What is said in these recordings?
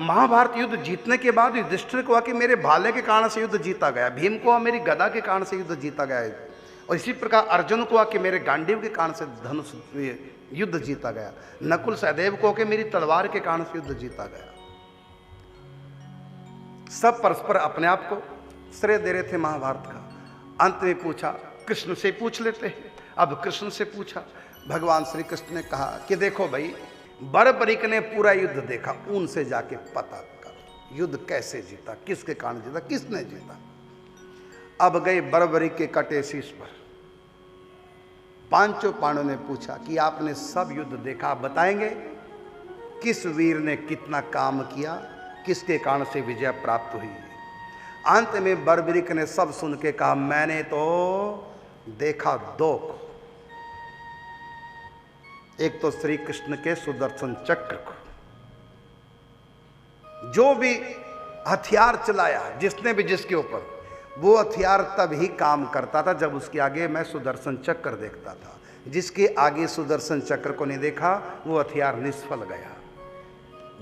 महाभारत युद्ध जीतने के बाद युधिष्ठिर को कि मेरे भाले के कारण से युद्ध जीता गया, भीम को मेरी गदा के कारण से युद्ध जीता गया, और इसी प्रकार अर्जुन को कि मेरे गांडीव के कारण से धनुष युद्ध जीता गया, नकुल सहदेव को कि मेरी तलवार के कारण से युद्ध जीता गया। सब परस्पर अपने आप को श्रेय दे रहे थे महाभारत का। अंत में पूछा, कृष्ण से पूछ लेते हैं। अब कृष्ण से पूछा, भगवान श्री कृष्ण ने कहा कि देखो भाई, बर्बरीक ने पूरा युद्ध देखा, उनसे जाके पता करो युद्ध कैसे जीता, किसके कारण जीता, किसने जीता। अब गए बर्बरीक के कटे शीश पर। पांचों पांडवों ने पूछा कि आपने सब युद्ध देखा, आप बताएंगे किस वीर ने कितना काम किया, किसके कारण से विजय प्राप्त हुई। अंत में बर्बरीक ने सब सुन के कहा, मैंने तो देखा दो को, एक तो श्री कृष्ण के सुदर्शन चक्र को, जो भी हथियार चलाया जिसने भी जिसके ऊपर, वो हथियार तब ही काम करता था जब उसके आगे मैं सुदर्शन चक्र देखता था। जिसके आगे सुदर्शन चक्र को नहीं देखा वो हथियार निष्फल गया।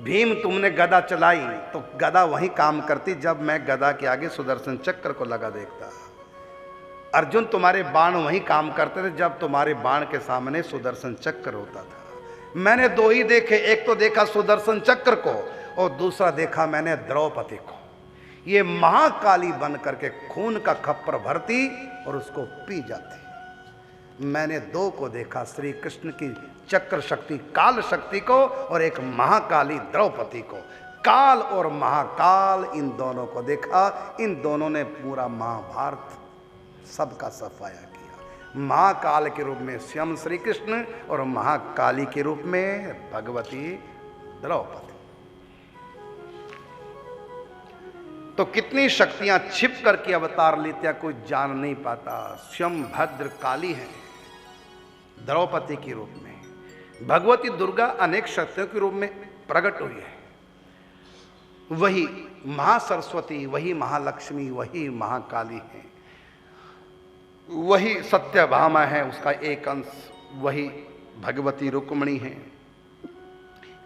भीम तुमने गदा चलाई तो गदा वही काम करती जब मैं गदा के आगे सुदर्शन चक्र को लगा देखता। अर्जुन तुम्हारे बाण वही काम करते थे जब तुम्हारे बाण के सामने सुदर्शन चक्र होता था। मैंने दो ही देखे, एक तो देखा सुदर्शन चक्र को और दूसरा देखा मैंने द्रौपदी को। ये महाकाली बन करके खून का खप्पर भरती और उसको पी जाती। मैंने दो को देखा, श्री कृष्ण की चक्र शक्ति काल शक्ति को और एक महाकाली द्रौपदी को। काल और महाकाल इन दोनों को देखा। इन दोनों ने पूरा महाभारत सबका सफाया किया। महाकाल के रूप में स्वयं श्री कृष्ण और महाकाली के रूप में भगवती द्रौपदी। तो कितनी शक्तियां छिप करके अवतार लेते हैं कोई जान नहीं पाता। स्वयं भद्र काली है द्रौपदी के रूप में, भगवती दुर्गा अनेक शक्तियों के रूप में प्रकट हुई है। वही महासरस्वती, वही महालक्ष्मी, वही महाकाली है, वही सत्यभामा है, उसका एक अंश वही भगवती रुक्मिणी है।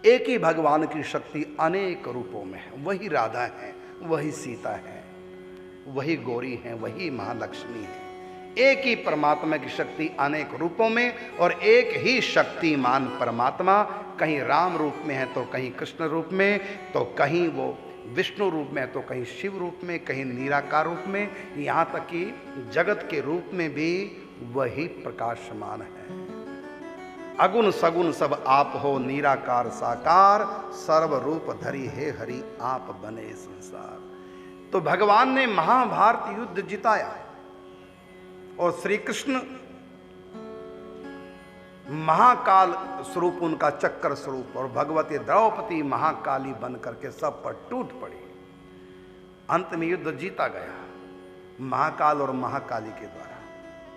एक ही भगवान की शक्ति अनेक रूपों में है। वही राधा है, वही सीता है, वही गौरी है, वही महालक्ष्मी है। एक ही परमात्मा की शक्ति अनेक रूपों में, और एक ही शक्तिमान परमात्मा कहीं राम रूप में है तो कहीं कृष्ण रूप में, तो कहीं वो विष्णु रूप में है तो कहीं शिव रूप में, कहीं निराकार रूप में, यहाँ तक कि जगत के रूप में भी वही प्रकाशमान है। अगुण सगुण सब आप हो, निराकार साकार, सर्व रूप धरी है हरि आप बने संसार। तो भगवान ने महाभारत युद्ध जिताया और श्री कृष्ण महाकाल स्वरूप, उनका चक्र स्वरूप, और भगवती द्रौपदी महाकाली बन करके सब पर टूट पड़ी। अंत में युद्ध जीता गया महाकाल और महाकाली के द्वारा।